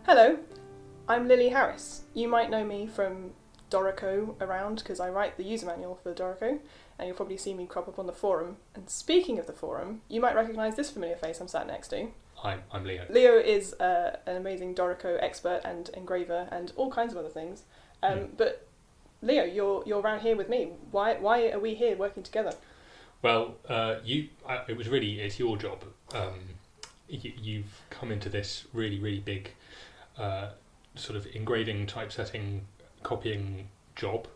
Hello, I'm Lillie Harris. You might know me from Dorico around because I write the user manual for Dorico, and you'll probably see me crop up on the forum. And speaking of the forum, you might recognise this familiar face I'm sat next to. Hi, I'm Leo. Leo is an amazing Dorico expert and engraver and all kinds of other things. But Leo, you're around here with me. Why are we here working together? Well, it's your job. You've come into this really big sort of engraving, typesetting, copying job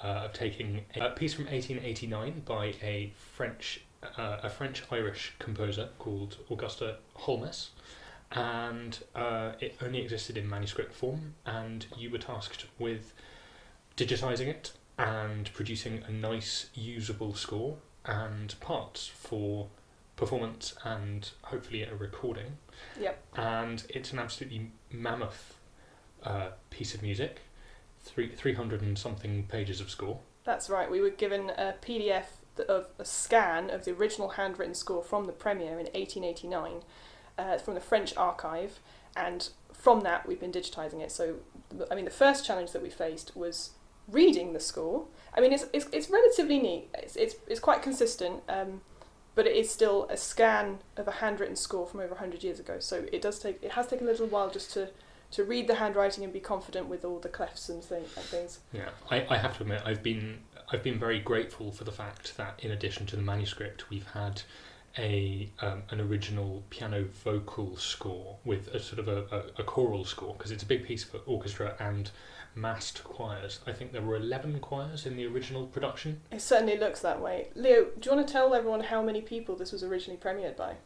of taking a piece from 1889 by a French-Irish composer called Augusta Holmès, and it only existed in manuscript form, and you were tasked with digitizing it and producing a nice, usable score and parts for performance and hopefully a recording. Yep. And it's an absolutely mammoth piece of music, 300 and something pages of score. That's right. We were given a PDF of a scan of the original handwritten score from the premiere in 1889 from the French archive, and from that we've been digitizing it. So, I mean, the first challenge that we faced was reading the score. I mean, it's relatively neat. It's quite consistent, but it is still a scan of a handwritten score from over 100 years ago. So it has taken a little while just to read the handwriting and be confident with all the clefs and things. Yeah, I have to admit, I've been very grateful for the fact that in addition to the manuscript, we've had an original piano vocal score with a sort of a choral score, because it's a big piece for orchestra and massed choirs. I think there were 11 choirs in the original production. It certainly looks that way. Leo, do you want to tell everyone how many people this was originally premiered by?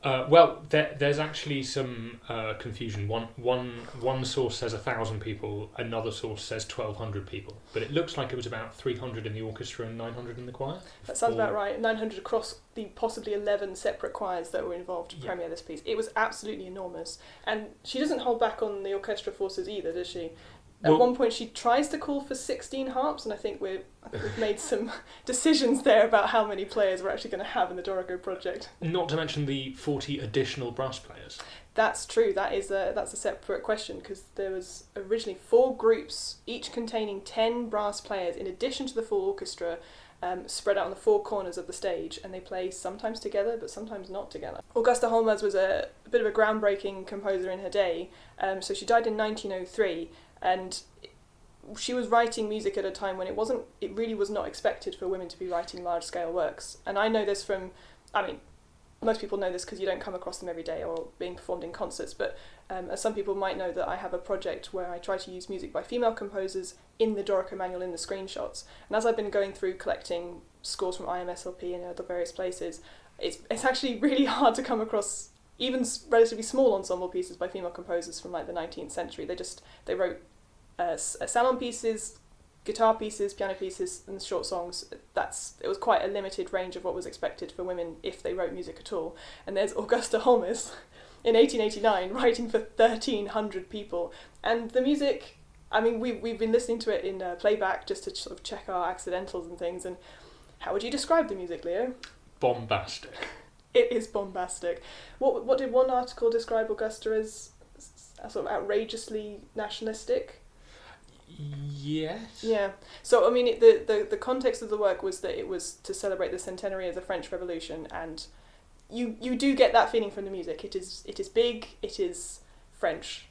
Well, there's actually some confusion. One source says 1,000 people, another source says 1,200 people, but it looks like it was about 300 in the orchestra and 900 in the choir. That sounds about right. 900 across the possibly 11 separate choirs that were involved to premiere this piece. It was absolutely enormous, and she doesn't hold back on the orchestra forces either, does she? At one point she tries to call for 16 harps, and I think we've made some decisions there about how many players we're actually going to have in the Dorico project. Not to mention the 40 additional brass players. That's true. That's a separate question, because there was originally 4 groups, each containing 10 brass players, in addition to the full orchestra, spread out on the 4 corners of the stage, and they play sometimes together but sometimes not together. Augusta Holmès was a bit of a groundbreaking composer in her day, so she died in 1903, and she was writing music at a time when it really was not expected for women to be writing large-scale works. And I know this from, most people know this because you don't come across them every day or being performed in concerts, but as some people might know, that I have a project where I try to use music by female composers in the Dorico manual in the screenshots. And as I've been going through collecting scores from IMSLP and other various places, it's actually really hard to come across even relatively small ensemble pieces by female composers from like the 19th century. They wrote salon pieces, guitar pieces, piano pieces, and short songs. It was quite a limited range of what was expected for women if they wrote music at all. And there's Augusta Holmès in 1889 writing for 1,300 people, and the music. I mean, we've been listening to it in playback just to sort of check our accidentals and things. And how would you describe the music, Leo? Bombastic. It is bombastic. What did one article describe Augusta as? Sort of outrageously nationalistic? Yes. Yeah. So, I mean, the context of the work was that it was to celebrate the centenary of the French Revolution, and you do get that feeling from the music. It is big, it is French.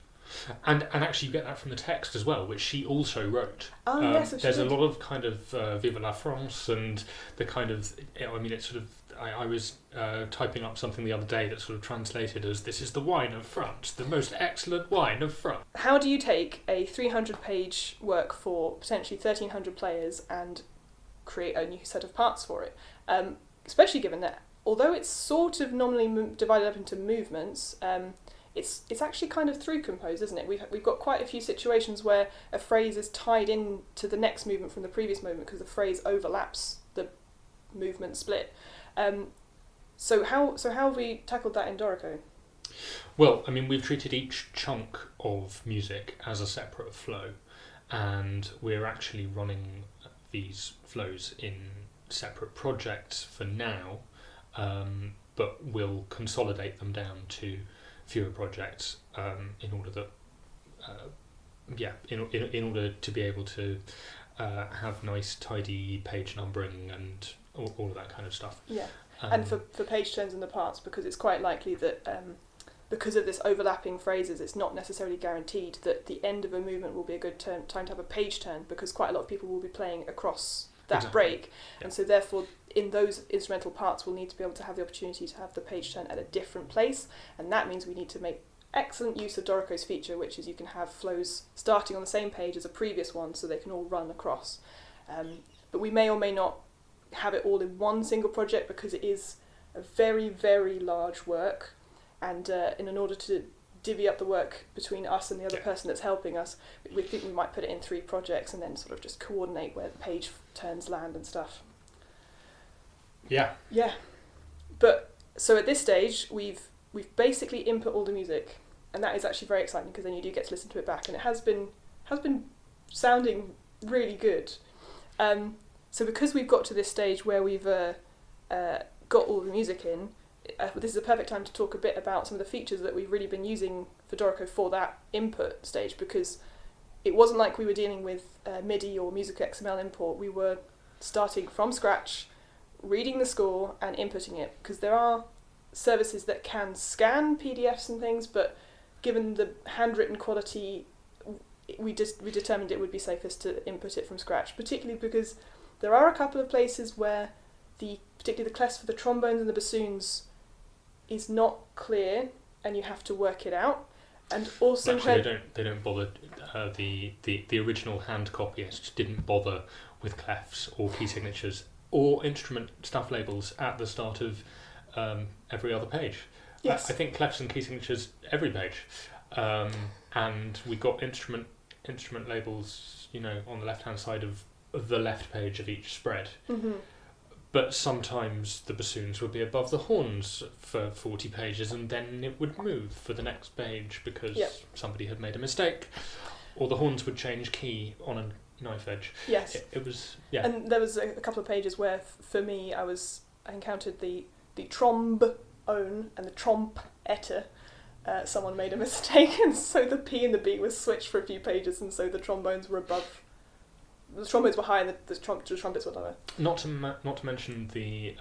And actually you get that from the text as well, which she also wrote. Oh, yes. There's a lot of kind of Vive la France, and the kind of, it's sort of, I was typing up something the other day that sort of translated as, "This is the wine of France, the most excellent wine of France." How do you take a 300-page work for potentially 1,300 players and create a new set of parts for it? Especially given that, although it's sort of nominally divided up into movements, it's actually kind of through composed, isn't it? We've got quite a few situations where a phrase is tied in to the next movement from the previous movement because the phrase overlaps the movement split. So how have we tackled that in Dorico? Well, I mean, we've treated each chunk of music as a separate flow, and we're actually running these flows in separate projects for now, but we'll consolidate them down to fewer projects in order that in order to be able to have nice tidy page numbering and all of that kind of stuff. Yeah, and for page turns in the parts, because it's quite likely that because of this overlapping phrases, it's not necessarily guaranteed that the end of a movement will be a good time to have a page turn, because quite a lot of people will be playing across that break, and so therefore in those instrumental parts we'll need to be able to have the opportunity to have the page turn at a different place, and that means we need to make excellent use of Dorico's feature, which is you can have flows starting on the same page as a previous one so they can all run across. But we may or may not have it all in one single project, because it is a very, very large work, and in order to divvy up the work between us and the other person that's helping us, we think we might put it in 3 projects and then sort of just coordinate where the page turns land and stuff. Yeah. But so at this stage we've basically input all the music, and that is actually very exciting, because then you do get to listen to it back, and it has been sounding really good. So because we've got to this stage where we've got all the music in, this is a perfect time to talk a bit about some of the features that we've really been using for Dorico for that input stage, because it wasn't like we were dealing with MIDI or music XML import. We were starting from scratch, reading the score and inputting it, because there are services that can scan PDFs and things, but given the handwritten quality, we determined it would be safest to input it from scratch, particularly because there are a couple of places where particularly the clefs for the trombones and the bassoons is not clear, and you have to work it out. And also actually they don't bother. The original hand copyists didn't bother with clefs or key signatures or instrument stuff labels at the start of every other page. Yes. I think clefs and key signatures every page, and we got instrument labels, on the left hand side of the left page of each spread. Mm-hmm. But sometimes the bassoons would be above the horns for 40 pages, and then it would move for the next page because somebody had made a mistake, or the horns would change key on a knife edge. Yes. It was, And there was a couple of pages where, for me, I encountered the trombone and the trompette. Someone made a mistake, and so the P and the B was switched for a few pages, and so the trombones were above. The trombones were high and the trumpets were lower. Not to mention the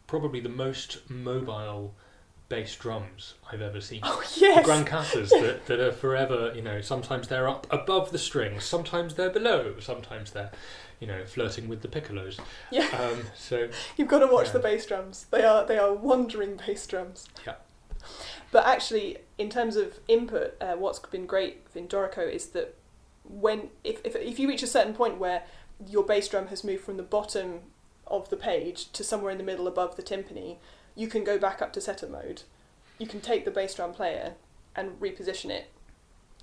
probably the most mobile bass drums I've ever seen. Oh yes, the Grancatas that are forever. Sometimes they're up above the strings, sometimes they're below, sometimes they're flirting with the piccolos. Yeah. So you've got to watch the bass drums. They are wandering bass drums. Yeah. But actually, in terms of input, what's been great in Dorico is that if you reach a certain point where your bass drum has moved from the bottom of the page to somewhere in the middle above the timpani, you can go back up to setter mode. You can take the bass drum player and reposition it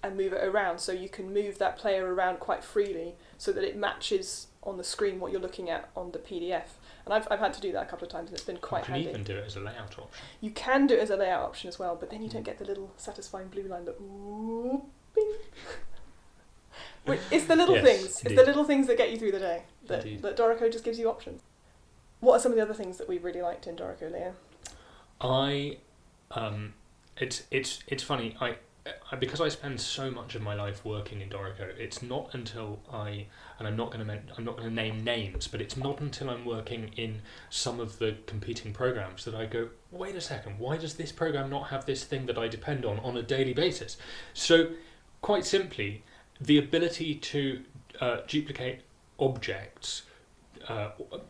and move it around, so you can move that player around quite freely so that it matches on the screen what you're looking at on the PDF. And I've had to do that a couple of times, and it's been quite handy. You can even do it as a layout option. You can do it as a layout option as well, but then you don't get the little satisfying blue line that ooh, bing. It's the little things. Indeed. It's the little things that get you through the day. That Dorico just gives you options. What are some of the other things that we really liked in Dorico, Leah? It's funny. I because I spend so much of my life working in Dorico. It's not until I'm not going to name names, but it's not until I'm working in some of the competing programs that I go, wait a second, why does this program not have this thing that I depend on a daily basis? So, quite simply, the ability to duplicate objects,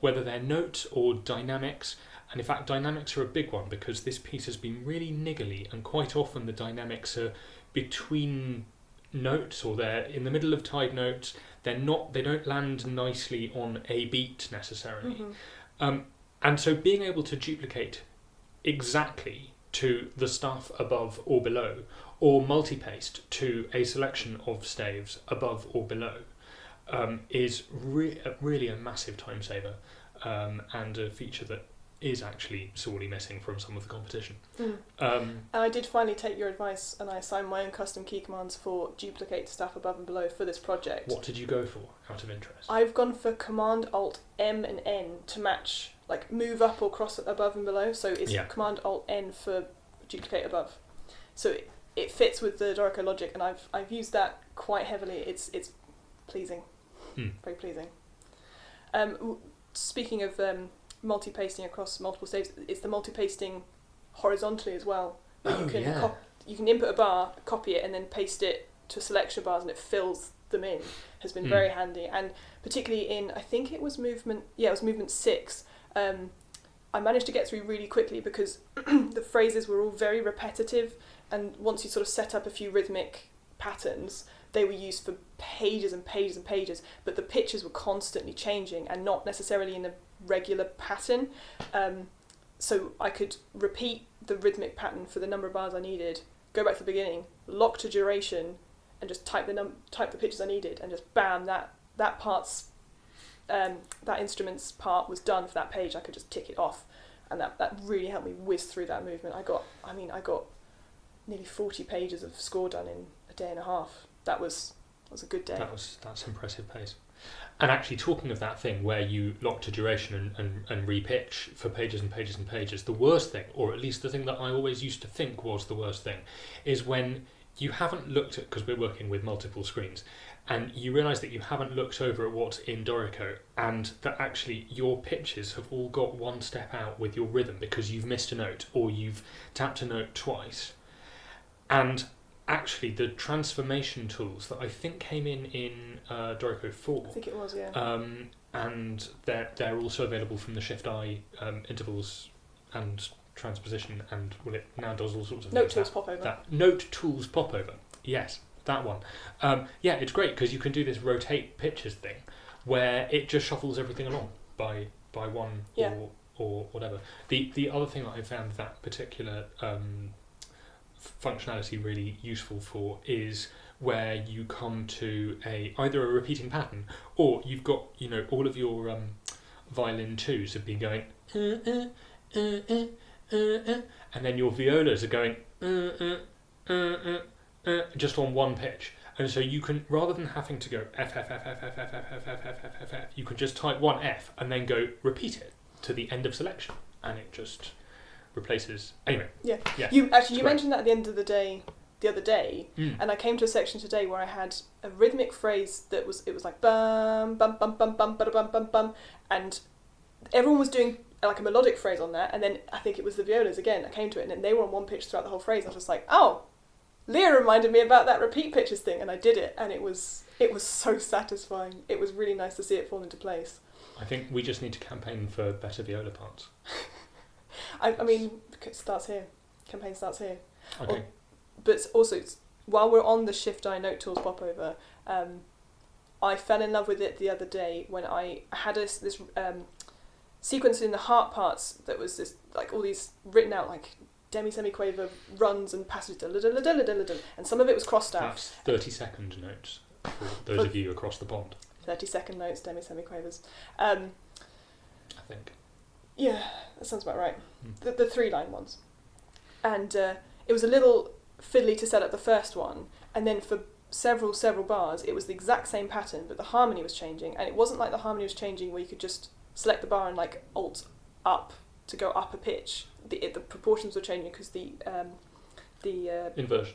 whether they're notes or dynamics, and in fact dynamics are a big one because this piece has been really niggly, and quite often the dynamics are between notes or they're in the middle of tied notes. They don't land nicely on a beat necessarily. Mm-hmm. And so being able to duplicate exactly to the stuff above or below, or multi-paste to a selection of staves above or below, is really a massive time saver, and a feature that is actually sorely missing from some of the competition. And I did finally take your advice, and I assigned my own custom key commands for duplicate stuff above and below for this project. What did you go for, out of interest? I've gone for Command Alt M and N to match, like move up or cross above and below. So it's Command Alt N for duplicate above. So it fits with the Dorico logic, and I've used that quite heavily. It's pleasing, very pleasing. Speaking of multi-pasting across multiple staves, it's the multi-pasting horizontally as well. You can you can input a bar, copy it, and then paste it to a selection of bars, and it fills them in. Has been very handy, and particularly in, I think it was movement 6. I managed to get through really quickly because the phrases were all very repetitive, and once you sort of set up a few rhythmic patterns, they were used for pages and pages and pages, but the pitches were constantly changing and not necessarily in a regular pattern. So I could repeat the rhythmic pattern for the number of bars I needed, go back to the beginning, lock to duration, and just type the pitches I needed, and just bam, that part's that instrument's part was done for that page. I could just tick it off, and that really helped me whiz through that movement. I got nearly 40 pages of score done in a day and a half. That was a good day. That's impressive pace. And actually, talking of that thing where you lock to duration and repitch for pages and pages and pages, the worst thing, or at least the thing that I always used to think was the worst thing, is when you haven't looked at, because we're working with multiple screens, and you realise that you haven't looked over at what's in Dorico, and that actually your pitches have all got one step out with your rhythm because you've missed a note or you've tapped a note twice. And actually, the transformation tools that I think came in Dorico 4. I think it was, yeah. And they're also available from the Shift-I intervals and transposition, and it now does all sorts of Note tools popover. That Note tools popover, yes, that one. It's great because you can do this rotate pitches thing where it just shuffles everything along by one or whatever. The other thing that I found that particular functionality really useful for is where you come to either a repeating pattern, or you've got all of your violin twos have been going and then your violas are going just on one pitch, and so you can, rather than having to go F F F F F F F F F F F F, you can just type one F and then go repeat it to the end of selection, and it just replaces. Anyway. Yeah. You mentioned that at the end of the other day, and I came to a section today where I had a rhythmic phrase that was like bum bum bum bum bum bum bum bum bum, and everyone was doing like a melodic phrase on that, and then I think it was the violas again. I came to it, and they were on one pitch throughout the whole phrase. I was just like, oh, Leah reminded me about that repeat pitches thing, and I did it, and it was so satisfying. It was really nice to see it fall into place. I think we just need to campaign for better viola parts. I mean, it starts here. Campaign starts here. Okay. But also, while we're on the Shift-I Note Tools popover, I fell in love with it the other day when I had this sequence in the heart parts that was this, like, all these written out, like, demi-semi-quaver runs and passages, and some of it was cross-staffed. That's 30-second notes for those of you across the pond. 30-second notes, demi-semi-quavers. I think. Yeah, that sounds about right. The 3-line ones. And it was a little fiddly to set up the first one, and then for several bars it was the exact same pattern, but the harmony was changing, and it wasn't like the harmony was changing where you could just select the bar and like alt up to go up a pitch. The proportions were changing because the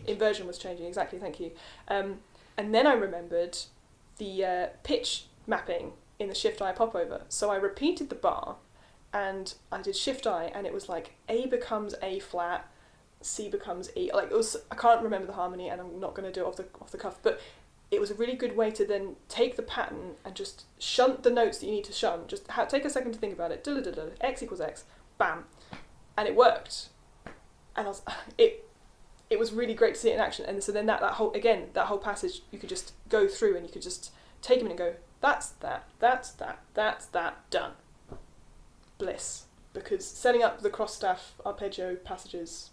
inversion was changing. Exactly, thank you. And then I remembered the pitch mapping in the Shift-I popover, so I repeated the bar and I did Shift-I, and it was like A becomes A flat, C becomes E. Like, it was, I can't remember the harmony, and I'm not going to do it off the cuff, but it was a really good way to then take the pattern and just shunt the notes that you need to shunt. Just take a second to think about it. X equals X, bam, and it worked. And it was really great to see it in action. And so then that whole passage, you could just go through and you could just take them and go, that's that, done. Bliss. Because setting up the cross-staff arpeggio passages,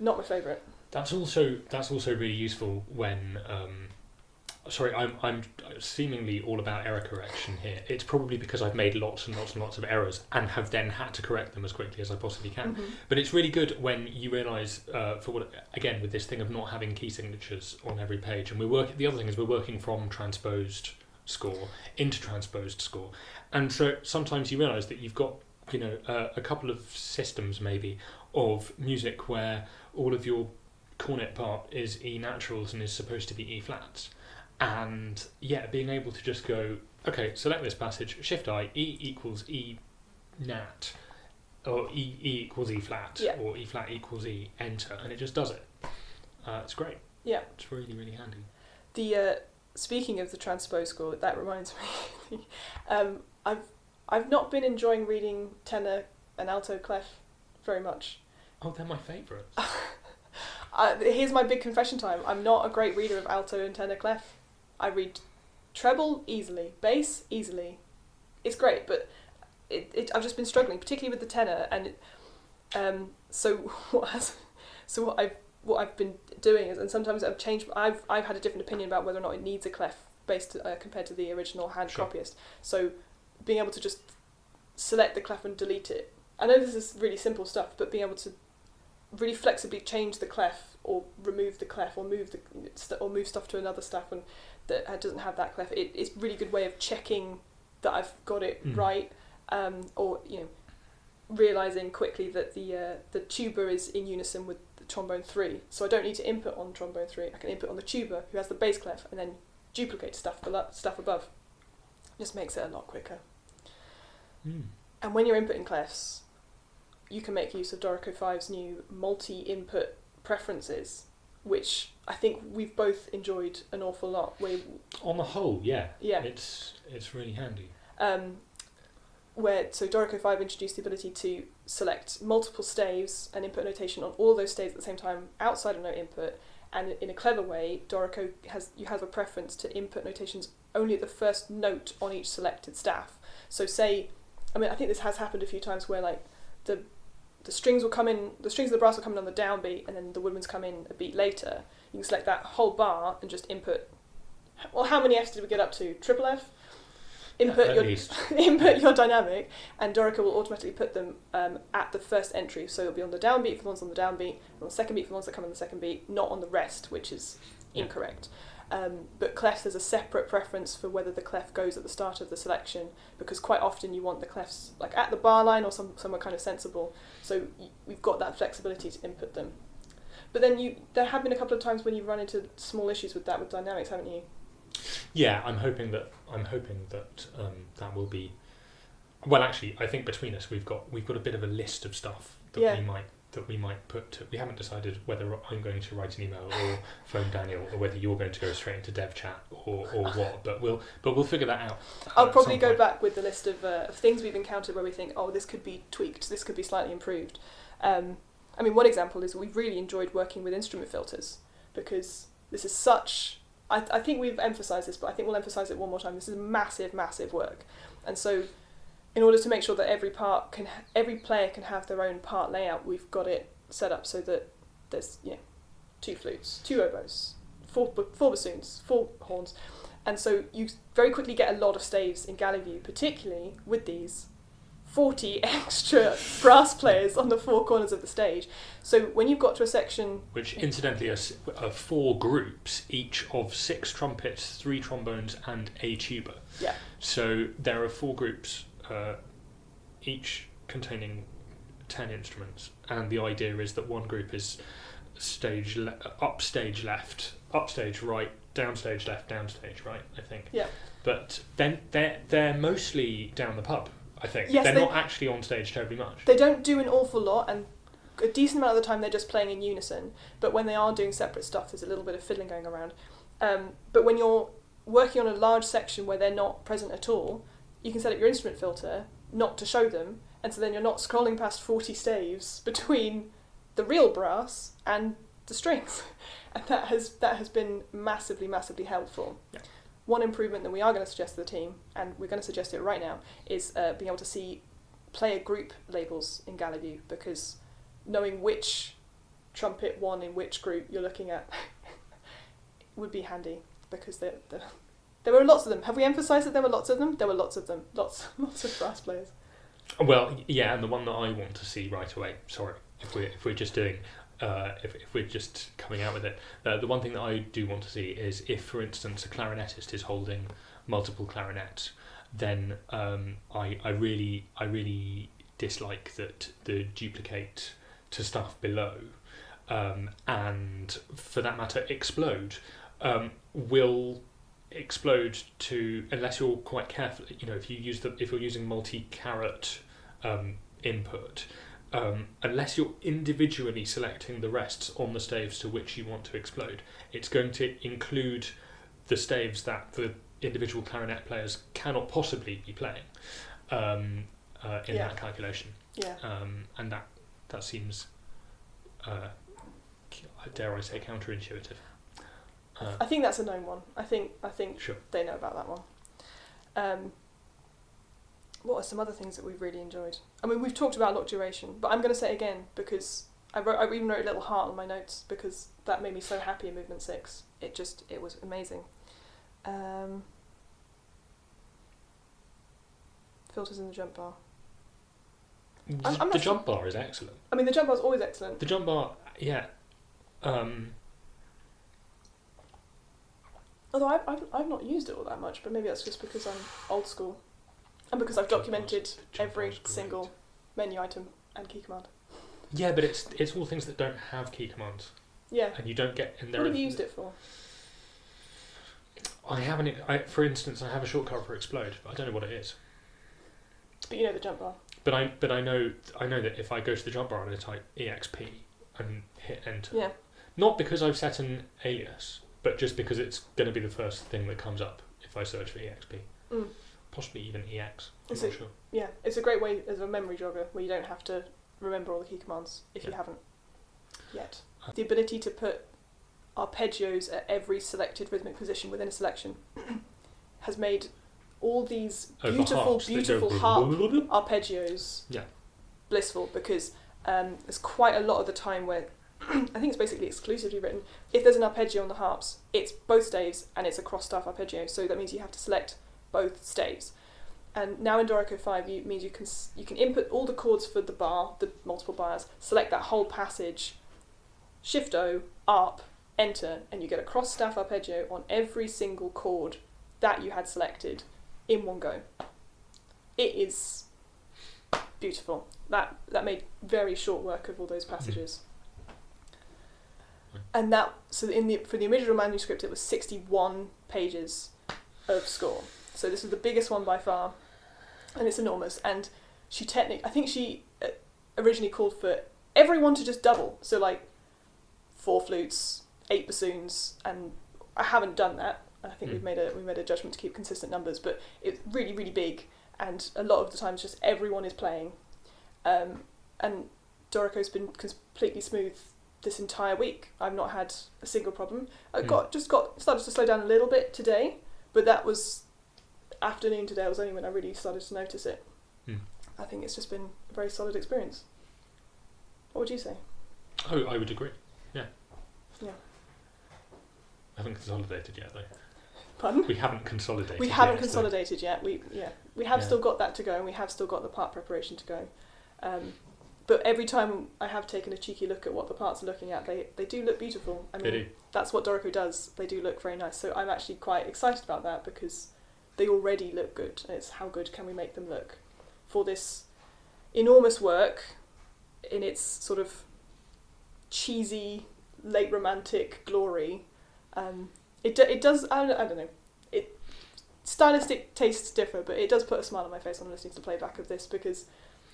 not my favourite. That's also really useful when I'm seemingly all about error correction here. It's probably because I've made lots and lots and lots of errors and have then had to correct them as quickly as I possibly can. Mm-hmm. But it's really good when you realise, with this thing of not having key signatures on every page, and the other thing is we're working from transposed score into transposed score, and so sometimes you realise that you've got a couple of systems maybe of music where all of your cornet part is E naturals and is supposed to be E flats. And yeah, being able to just go, okay, select this passage, Shift I, E equals E nat, or E equals E flat, or E flat equals E, enter, and it just does it. It's great. Yeah. It's really, really handy. The speaking of the transpose score, that reminds me. I've not been enjoying reading tenor and alto clef very much. Oh, they're my favourites. Here's my big confession time. I'm not a great reader of alto and tenor clef. I read treble easily, bass easily. It's great, but I've just been struggling, particularly with the tenor, and so what I've been doing is, and sometimes I've changed. I've had a different opinion about whether or not it needs a clef based compared to the original hand copyist. So being able to just select the clef and delete it. I know this is really simple stuff, but being able to really flexibly change the clef or remove the clef or move stuff to another stuff and that doesn't have that clef. It's a really good way of checking that I've got it right, or realizing quickly that the tuba is in unison with the trombone 3, so I don't need to input on trombone 3. I can input on the tuba, who has the bass clef, and then duplicate stuff above. Just makes it a lot quicker. And when you're inputting clefs, you can make use of Dorico 5's new multi-input preferences, which I think we've both enjoyed an awful lot. On the whole, yeah. It's really handy. So Dorico 5 introduced the ability to select multiple staves and input notation on all of those staves at the same time outside of note input, and in a clever way, Dorico you have a preference to input notations only at the first note on each selected staff. So I think this has happened a few times where like the strings will come in, the strings of the brass will come in on the downbeat, and then the woodwinds come in a beat later. You can select that whole bar and just input. Well, how many Fs did we get up to? Triple F. Input your dynamic, and Dorico will automatically put them at the first entry. So it'll be on the downbeat for the ones on the downbeat, and on the second beat for the ones that come on the second beat, not on the rest, which is incorrect. But clefs, there's a separate preference for whether the clef goes at the start of the selection, because quite often you want the clefs like at the bar line or somewhere kind of sensible. So we've got that flexibility to input them. But then there have been a couple of times when you've run into small issues with that with dynamics, haven't you? Yeah, I'm hoping that that will be. Well, actually, I think between us we've got a bit of a list of stuff that we might put. We haven't decided whether I'm going to write an email or phone Daniel, or whether you're going to go straight into dev chat or what. But we'll figure that out. I'll probably go back with the list of things we've encountered where we think, oh, this could be tweaked, this could be slightly improved. One example is we've really enjoyed working with instrument filters, because this is such. I think we've emphasised this, but I think we'll emphasise it one more time. This is massive, massive work, and so in order to make sure that every player can have their own part layout, we've got it set up so that there's 2 flutes, 2 oboes, 4 bassoons, 4 horns, and so you very quickly get a lot of staves in galley view, particularly with these 40 extra brass players on the 4 corners of the stage. So when you've got to a section... Which incidentally are 4 groups, each of 6 trumpets, 3 trombones and a tuba. Yeah. So there are 4 groups, each containing 10 instruments, and the idea is that one group is upstage left, upstage right, downstage left, downstage right, I think. Yeah. But then they're mostly down the pub, I think. Yes, they're not actually on stage terribly much. They don't do an awful lot, and a decent amount of the time they're just playing in unison, but when they are doing separate stuff, there's a little bit of fiddling going around. But when you're working on a large section where they're not present at all, you can set up your instrument filter not to show them, and so then you're not scrolling past 40 staves between the real brass and the strings, and that has been massively, massively helpful. Yeah. One improvement that we are going to suggest to the team, and we're going to suggest it right now, is being able to see player group labels in galley view, because knowing which trumpet one in which group you're looking at would be handy, because there were lots of them. Have we emphasised that there were lots of them? There were lots of them. Lots of brass players. Well, yeah, and the one that I want to see right away, sorry, if we're just doing... if we're just coming out with it, the one thing that I do want to see is if, for instance, a clarinetist is holding multiple clarinets, then I really dislike that the duplicate to stuff below and for that matter explode, will explode to, unless you're quite careful, if you're using multi-carat input, unless you're individually selecting the rests on the staves to which you want to explode, it's going to include the staves that the individual clarinet players cannot possibly be playing in that calculation. Yeah. And that seems, dare I say, counterintuitive. I think that's a known one. I think sure. They know about that one. What are some other things that we've really enjoyed? I mean, we've talked about lock duration, but I'm going to say it again because I even wrote a little heart on my notes because that made me so happy in Movement 6. It was amazing. Filters in the jump bar. The jump bar is excellent. I mean, the jump bar is always excellent. The jump bar, yeah. Although I've not used it all that much, but maybe that's just because I'm old school. And because I've documented every single menu item and key command. Yeah, but it's all things that don't have key commands. Yeah. And you don't get... What have you used it for? For instance, I have a shortcut for explode, but I don't know what it is. But you know the jump bar. But I know that if I go to the jump bar and I type EXP and hit enter. Yeah. Not because I've set an alias, but just because it's going to be the first thing that comes up if I search for EXP. Mm. Possibly even EX. I'm not sure. Yeah, it's a great way as a memory jogger where you don't have to remember all the key commands if you haven't yet. The ability to put arpeggios at every selected rhythmic position within a selection has made all these beautiful harp arpeggios blissful because there's quite a lot of the time where I think it's basically exclusively written, if there's an arpeggio on the harps, it's both staves and it's a cross-staff arpeggio, so that means you have to select both staves. And now in Dorico 5 means you can input all the chords for the bar, the multiple bars, select that whole passage, Shift-O, ARP, enter, and you get a cross-staff arpeggio on every single chord that you had selected in one go. It is beautiful. That made very short work of all those passages. And for the original manuscript it was 61 pages of score. So this was the biggest one by far, and it's enormous. And I think she originally called for everyone to just double. So like 4 flutes, 8 bassoons, and I haven't done that. I think we made a judgment to keep consistent numbers, but it's really, really big, and a lot of the times just everyone is playing. And Dorico's been completely smooth this entire week. I've not had a single problem. I started to slow down a little bit today, but that was afternoon today. Was only when I really started to notice it. I think it's just been a very solid experience. What would you say? Oh, I would agree. Yeah. Yeah. I haven't consolidated yet, though. Pardon? We haven't consolidated. We haven't consolidated yet. We have still got that to go, and we have still got the part preparation to go. But every time I have taken a cheeky look at what the parts are looking at, they do look beautiful. I mean, they do. That's what Dorico does. They do look very nice. So I'm actually quite excited about that because they already look good. It's how good can we make them look for this enormous work in its sort of cheesy, late romantic glory. It does. I don't know. Stylistic tastes differ, but it does put a smile on my face when listening to the playback of this because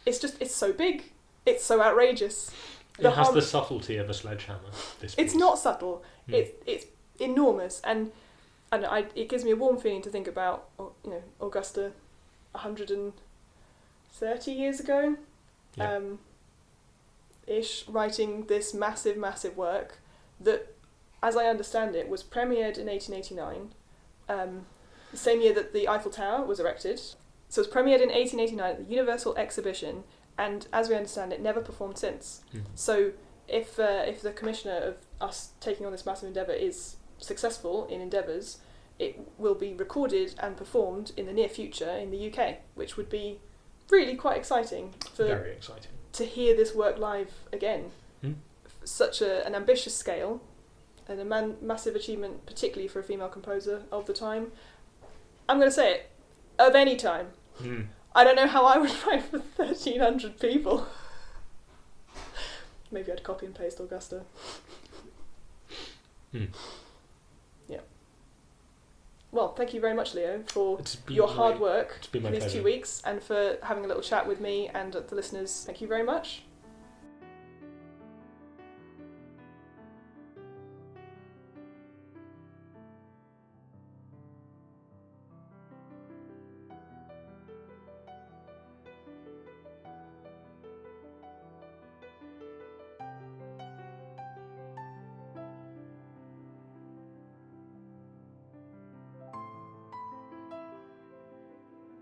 it's so big. It's so outrageous. It has the subtlety of a sledgehammer. This piece. It's not subtle. It's enormous, and it gives me a warm feeling to think about Augusta 130 years ago, ish, writing this massive work that, as I understand it, was premiered in 1889, the same year that the Eiffel Tower was erected. So it was premiered in 1889 at the Universal Exhibition, and as we understand it, never performed since. So if the commissioner of us taking on this massive endeavour is successful in endeavours, it will be recorded and performed in the near future in the UK, which would be really quite exciting. Very exciting. To hear this work live again. Such an ambitious scale, and a massive achievement, particularly for a female composer of the time. I'm going to say it, of any time. I don't know how I would write for 1,300 people. Maybe I'd copy and paste Augusta. Yeah. Well, thank you very much, Leo, for your hard work for these 2 weeks and for having a little chat with me and the listeners. Thank you very much.